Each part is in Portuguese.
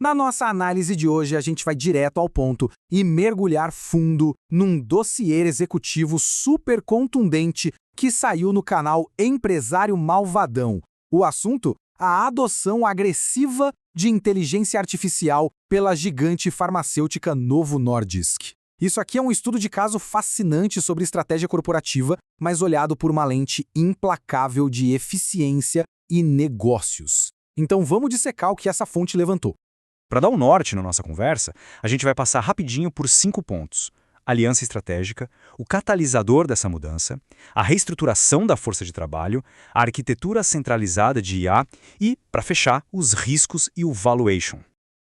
Na nossa análise de hoje, a gente vai direto ao ponto e mergulhar fundo num dossiê executivo super contundente que saiu no canal Empresário Malvadão. O assunto? A adoção agressiva de inteligência artificial pela gigante farmacêutica Novo Nordisk. Isso aqui é um estudo de caso fascinante sobre estratégia corporativa, mas olhado por uma lente implacável de eficiência e negócios. Então vamos dissecar o que essa fonte levantou. Para dar um norte na nossa conversa, a gente vai passar rapidinho por 5 pontos. Aliança estratégica, o catalisador dessa mudança, a reestruturação da força de trabalho, a arquitetura centralizada de IA e, para fechar, os riscos e o valuation.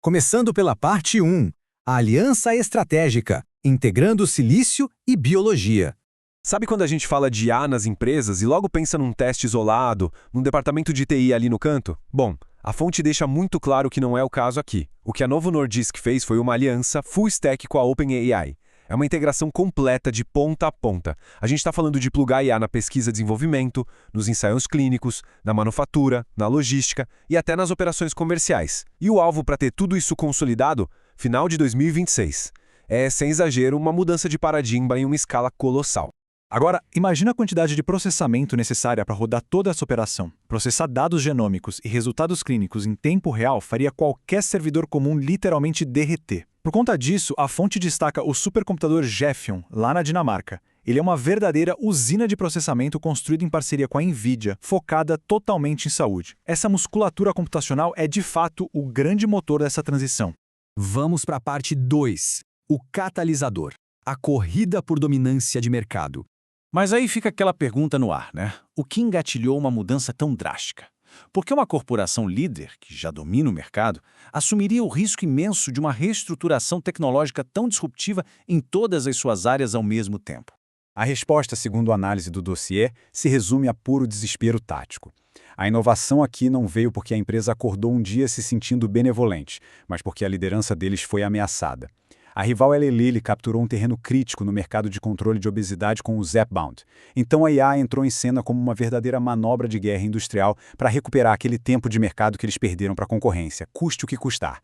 Começando pela parte 1, a aliança estratégica, integrando silício e biologia. Sabe quando a gente fala de IA nas empresas e logo pensa num teste isolado, num departamento de TI ali no canto? Bom, a fonte deixa muito claro que não é o caso aqui. O que a Novo Nordisk fez foi uma aliança full stack com a OpenAI. É uma integração completa de ponta a ponta. A gente está falando de plugar IA na pesquisa e desenvolvimento, nos ensaios clínicos, na manufatura, na logística e até nas operações comerciais. E o alvo para ter tudo isso consolidado? Final de 2026. É, sem exagero, uma mudança de paradigma em uma escala colossal. Agora, imagina a quantidade de processamento necessária para rodar toda essa operação. Processar dados genômicos e resultados clínicos em tempo real faria qualquer servidor comum literalmente derreter. Por conta disso, a fonte destaca o supercomputador Gefion, lá na Dinamarca. Ele é uma verdadeira usina de processamento construída em parceria com a NVIDIA, focada totalmente em saúde. Essa musculatura computacional é, de fato, o grande motor dessa transição. Vamos para a parte 2, o catalisador, a corrida por dominância de mercado. Mas aí fica aquela pergunta no ar, né? O que engatilhou uma mudança tão drástica? Por que uma corporação líder, que já domina o mercado, assumiria o risco imenso de uma reestruturação tecnológica tão disruptiva em todas as suas áreas ao mesmo tempo? A resposta, segundo a análise do dossiê, se resume a puro desespero tático. A inovação aqui não veio porque a empresa acordou um dia se sentindo benevolente, mas porque a liderança deles foi ameaçada. A rival Eli Lilly capturou um terreno crítico no mercado de controle de obesidade com o Zepbound. Então a IA entrou em cena como uma verdadeira manobra de guerra industrial para recuperar aquele tempo de mercado que eles perderam para a concorrência, custe o que custar.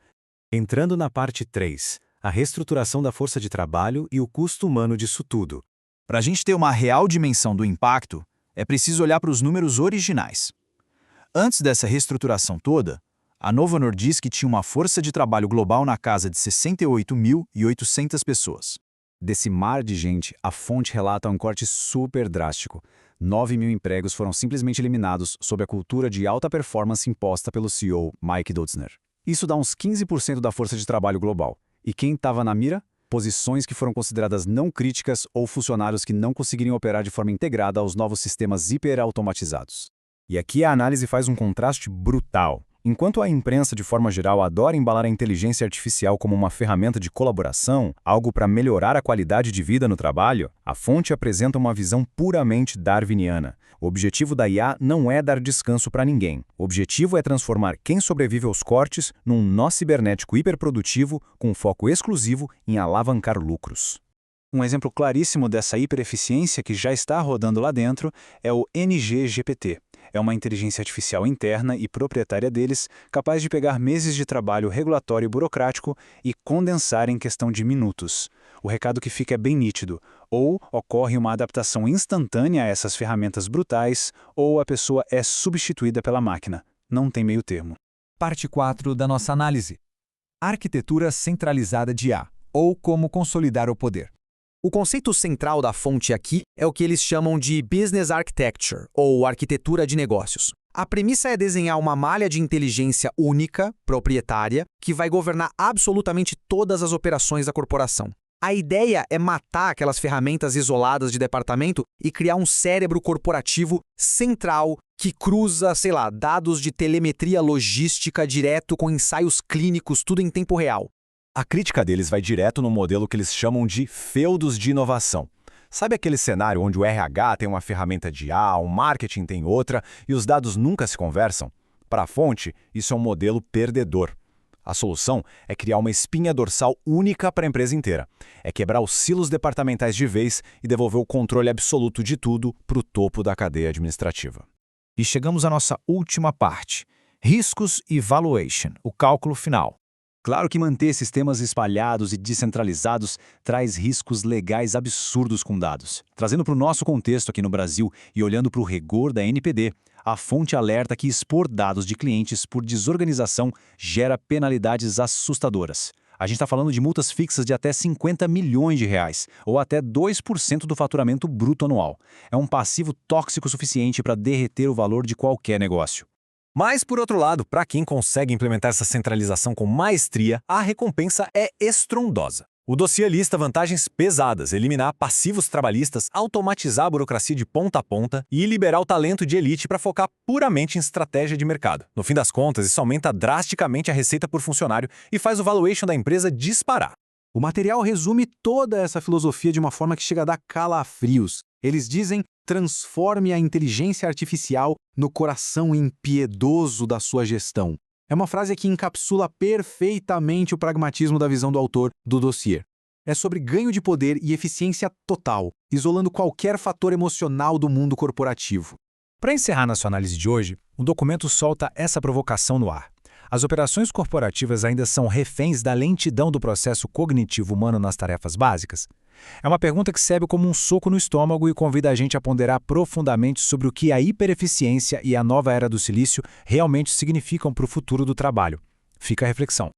Entrando na parte 3, a reestruturação da força de trabalho e o custo humano disso tudo. Para a gente ter uma real dimensão do impacto, é preciso olhar para os números originais. Antes dessa reestruturação toda, a Novo Nordisk tinha uma força de trabalho global na casa de 68.800 pessoas. Desse mar de gente, a fonte relata um corte super drástico. 9.000 empregos foram simplesmente eliminados sob a cultura de alta performance imposta pelo CEO Mike Dotzner. Isso dá uns 15% da força de trabalho global. E quem estava na mira? Posições que foram consideradas não críticas ou funcionários que não conseguiriam operar de forma integrada aos novos sistemas hiperautomatizados. E aqui a análise faz um contraste brutal. Enquanto a imprensa, de forma geral, adora embalar a inteligência artificial como uma ferramenta de colaboração, algo para melhorar a qualidade de vida no trabalho, a fonte apresenta uma visão puramente darwiniana. O objetivo da IA não é dar descanso para ninguém. O objetivo é transformar quem sobrevive aos cortes num nó cibernético hiperprodutivo com foco exclusivo em alavancar lucros. Um exemplo claríssimo dessa hipereficiência que já está rodando lá dentro é o NGGPT. É uma inteligência artificial interna e proprietária deles, capaz de pegar meses de trabalho regulatório e burocrático e condensar em questão de minutos. O recado que fica é bem nítido. Ou ocorre uma adaptação instantânea a essas ferramentas brutais, ou a pessoa é substituída pela máquina. Não tem meio termo. Parte 4 da nossa análise. Arquitetura centralizada de IA, ou como consolidar o poder. O conceito central da fonte aqui é o que eles chamam de Business Architecture, ou arquitetura de negócios. A premissa é desenhar uma malha de inteligência única, proprietária, que vai governar absolutamente todas as operações da corporação. A ideia é matar aquelas ferramentas isoladas de departamento e criar um cérebro corporativo central que cruza, dados de telemetria logística direto com ensaios clínicos, tudo em tempo real. A crítica deles vai direto no modelo que eles chamam de feudos de inovação. Sabe aquele cenário onde o RH tem uma ferramenta de A, o marketing tem outra e os dados nunca se conversam? Para a fonte, isso é um modelo perdedor. A solução é criar uma espinha dorsal única para a empresa inteira. É quebrar os silos departamentais de vez e devolver o controle absoluto de tudo para o topo da cadeia administrativa. E chegamos à nossa última parte, riscos e valuation, o cálculo final. Claro que manter sistemas espalhados e descentralizados traz riscos legais absurdos com dados. Trazendo para o nosso contexto aqui no Brasil e olhando para o rigor da NPD, a fonte alerta que expor dados de clientes por desorganização gera penalidades assustadoras. A gente está falando de multas fixas de até 50 milhões de reais, ou até 2% do faturamento bruto anual. É um passivo tóxico suficiente para derreter o valor de qualquer negócio. Mas, por outro lado, para quem consegue implementar essa centralização com maestria, a recompensa é estrondosa. O dossiê lista vantagens pesadas: eliminar passivos trabalhistas, automatizar a burocracia de ponta a ponta e liberar o talento de elite para focar puramente em estratégia de mercado. No fim das contas, isso aumenta drasticamente a receita por funcionário e faz o valuation da empresa disparar. O material resume toda essa filosofia de uma forma que chega a dar calafrios. Eles dizem: transforme a inteligência artificial no coração impiedoso da sua gestão. É uma frase que encapsula perfeitamente o pragmatismo da visão do autor do dossiê. É sobre ganho de poder e eficiência total, isolando qualquer fator emocional do mundo corporativo. Para encerrar nossa análise de hoje, o documento solta essa provocação no ar. As operações corporativas ainda são reféns da lentidão do processo cognitivo humano nas tarefas básicas? É uma pergunta que serve como um soco no estômago e convida a gente a ponderar profundamente sobre o que a hipereficiência e a nova era do silício realmente significam para o futuro do trabalho. Fica a reflexão.